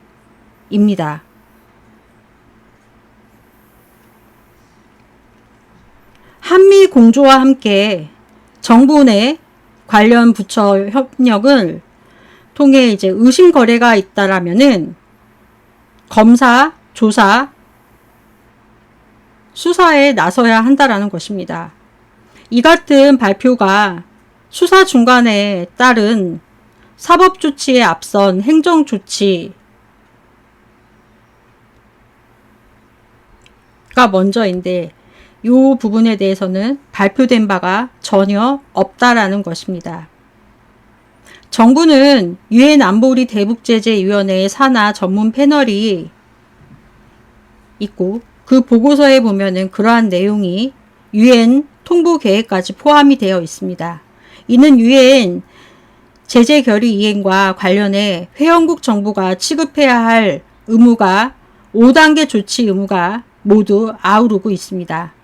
한미 공조와 함께 정부 내 관련 부처 협력을 통해 이제 의심 거래가 있다라면은 검사, 조사, 수사에 나서야 한다라는 것입니다. 이 같은 발표가 수사 중간에 따른 사법조치에 앞선 행정조치가 먼저인데 이 부분에 대해서는 발표된 바가 전혀 없다라는 것입니다. 정부는 유엔 안보리 대북제재위원회의 산하 전문 패널이 있고 그 보고서에 보면은 그러한 내용이 유엔 통보 계획까지 포함이 되어 있습니다. 이는 유엔 제재 결의 이행과 관련해 회원국 정부가 취급해야 할 의무가 5단계 조치 의무가 모두 아우르고 있습니다.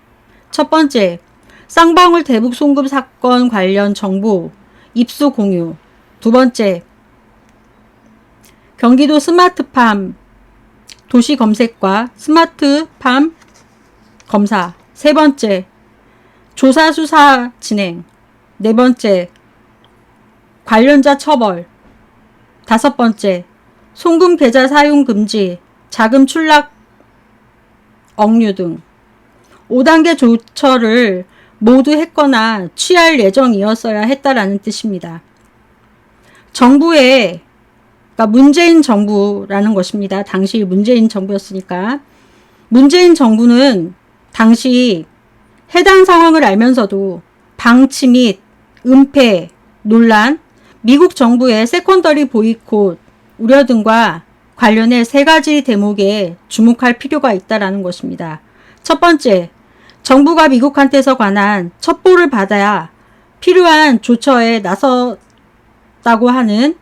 첫 번째, 쌍방울 대북 송금 사건 관련 정보 입수 공유. 두 번째, 경기도 스마트팜 도시 검색과 스마트팜 검사. 세 번째, 조사 수사 진행. 네 번째, 관련자 처벌. 다섯 번째, 송금 계좌 사용 금지, 자금 출납 억류 등 5단계 조처를 모두 했거나 취할 예정이었어야 했다라는 뜻입니다. 정부의, 그러니까 문재인 정부라는 것입니다. 당시 문재인 정부였으니까. 문재인 정부는 당시 해당 상황을 알면서도 방치 및 은폐, 논란, 미국 정부의 세컨더리 보이콧 우려 등과 관련해 세 가지 대목에 주목할 필요가 있다는 것입니다. 첫 번째, 정부가 미국한테서 관한 첩보를 받아야 필요한 조처에 나섰다고 하는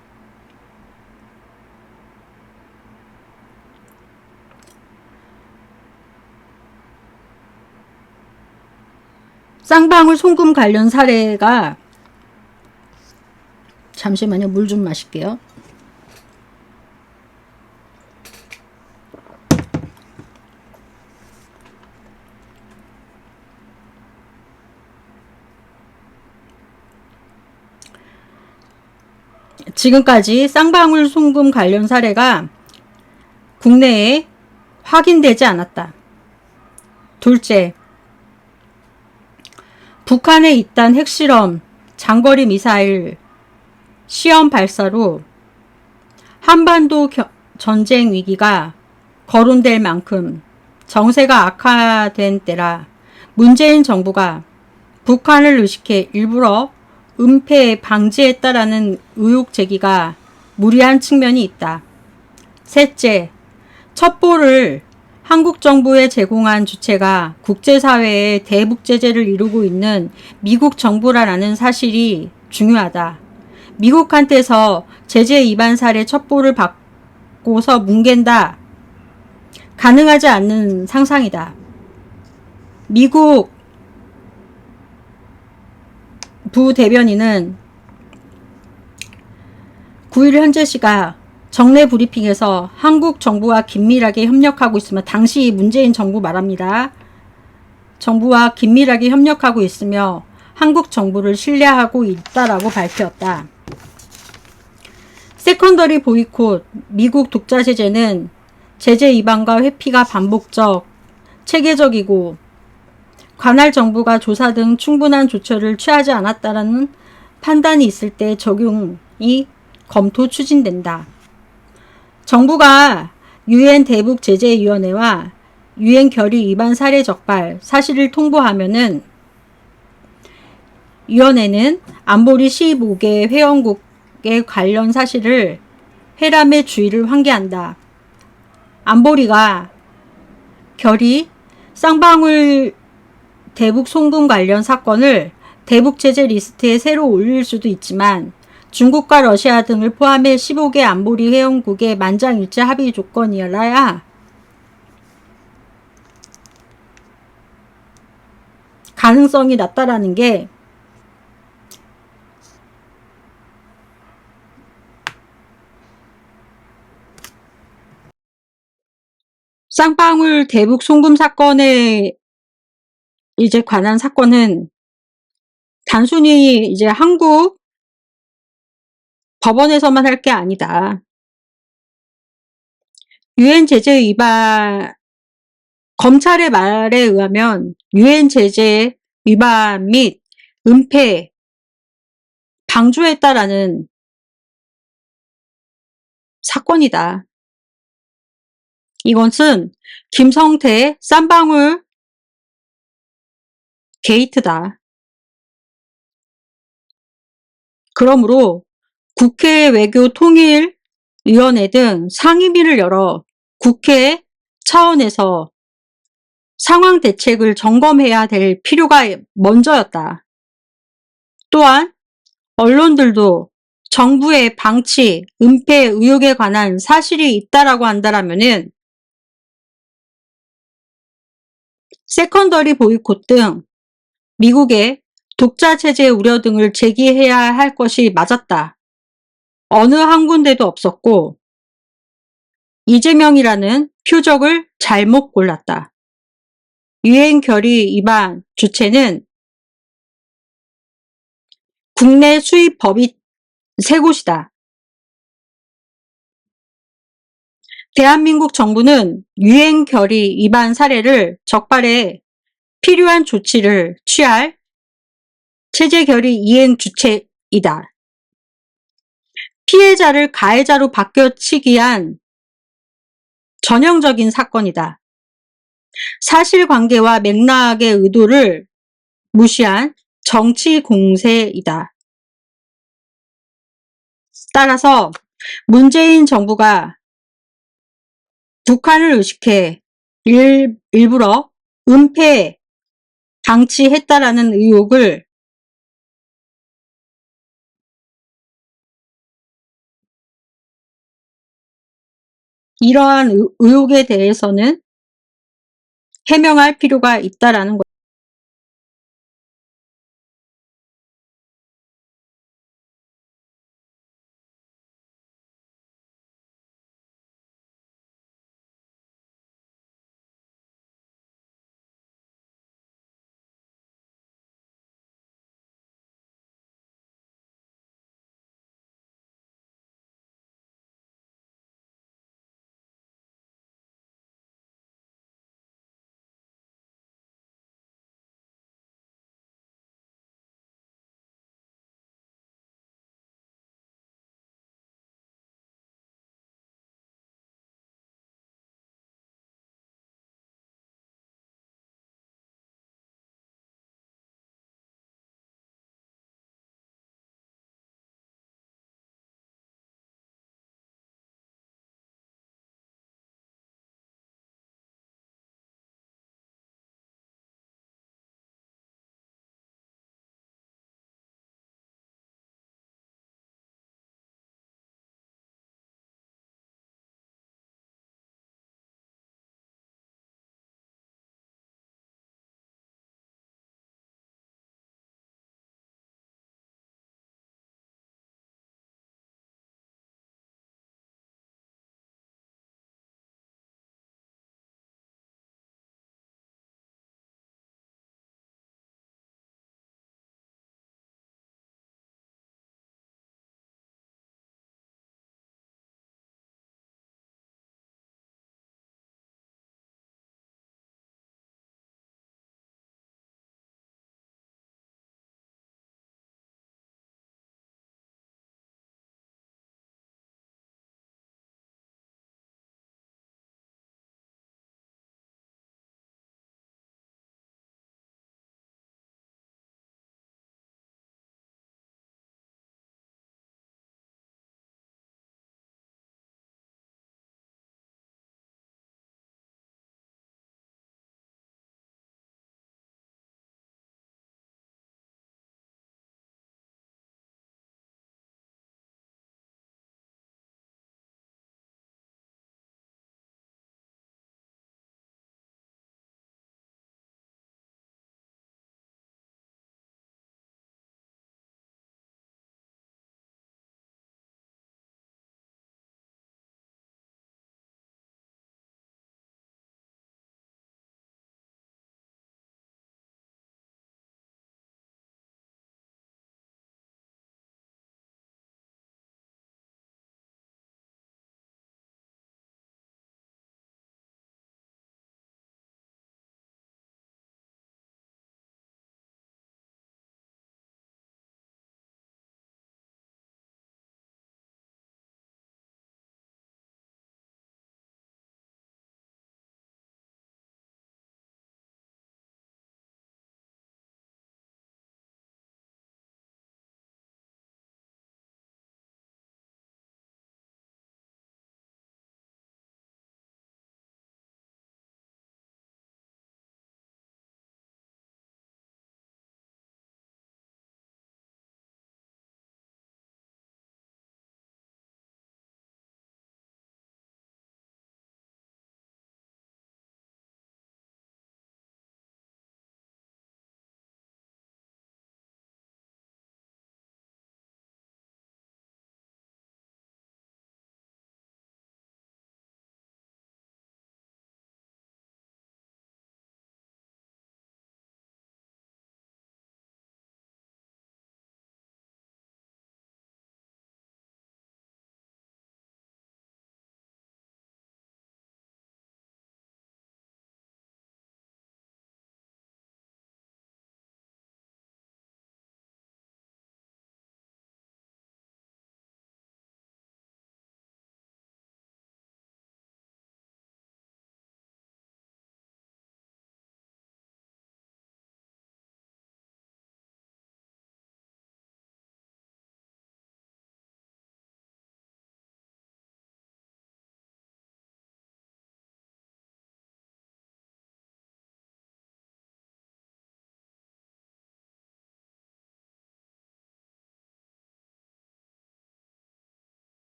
쌍방울 송금 관련 사례가, 잠시만요. 물 좀 마실게요. 지금까지 쌍방울 송금 관련 사례가 국내에 확인되지 않았다. 둘째, 북한의 잇단 핵실험, 장거리 미사일 시험 발사로 한반도 전쟁 위기가 거론될 만큼 정세가 악화된 때라 문재인 정부가 북한을 의식해 일부러 은폐 방지했다라는 의혹 제기가 무리한 측면이 있다. 셋째, 첩보를 한국 정부에 제공한 주체가 국제사회의 대북 제재를 이루고 있는 미국 정부라는 사실이 중요하다. 미국한테서 제재 위반 사례 첩보를 받고서 뭉갠다. 가능하지 않는 상상이다. 미국 부대변인은 9일 현재 시각 정례 브리핑에서 한국 정부와 긴밀하게 협력하고 있으며, 당시 문재인 정부 말합니다. 정부와 긴밀하게 협력하고 있으며 한국 정부를 신뢰하고 있다라고 밝혔다. 세컨더리 보이콧, 미국 독자 제재는 제재 위반과 회피가 반복적, 체계적이고 관할 정부가 조사 등 충분한 조처를 취하지 않았다라는 판단이 있을 때 적용이 검토 추진된다. 정부가 유엔 대북 제재위원회와 유엔 결의 위반 사례 적발 사실을 통보하면은 위원회는 안보리 15개 회원국의 관련 사실을 회람의 주의를 환기한다. 안보리가 결의 쌍방울 대북 송금 관련 사건을 대북 제재 리스트에 새로 올릴 수도 있지만, 중국과 러시아 등을 포함해 15개 안보리 회원국의 만장일치 합의 조건이라야 가능성이 낮다라는 게 쌍방울 대북 송금 사건에 이제 관한 사건은 단순히 이제 한국 법원에서만 할 게 아니다. 유엔 제재 위반, 검찰의 말에 의하면 유엔 제재 위반 및 은폐, 방조했다라는 사건이다. 이것은 김성태 쌍방울 게이트다. 그러므로 국회 외교통일위원회 등 상임위를 열어 국회 차원에서 상황 대책을 점검해야 될 필요가 먼저였다. 또한 언론들도 정부의 방치, 은폐 의혹에 관한 사실이 있다라고 한다면은 세컨더리 보이콧 등 미국의 독자 체제 우려 등을 제기해야 할 것이 맞았다. 어느 한 군데도 없었고, 이재명이라는 표적을 잘못 골랐다. 유행 결의 위반 주체는 국내 수입 법이 3곳이다. 대한민국 정부는 유행 결의 위반 사례를 적발해 필요한 조치를 취할 체제 결의 이행 주체이다. 피해자를 가해자로 바뀌어치기 위한 전형적인 사건이다. 사실관계와 맥락의 의도를 무시한 정치 공세이다. 따라서 문재인 정부가 북한을 의식해 일부러 은폐 방치했다라는 의혹을 이러한 의혹에 대해서는 해명할 필요가 있다라는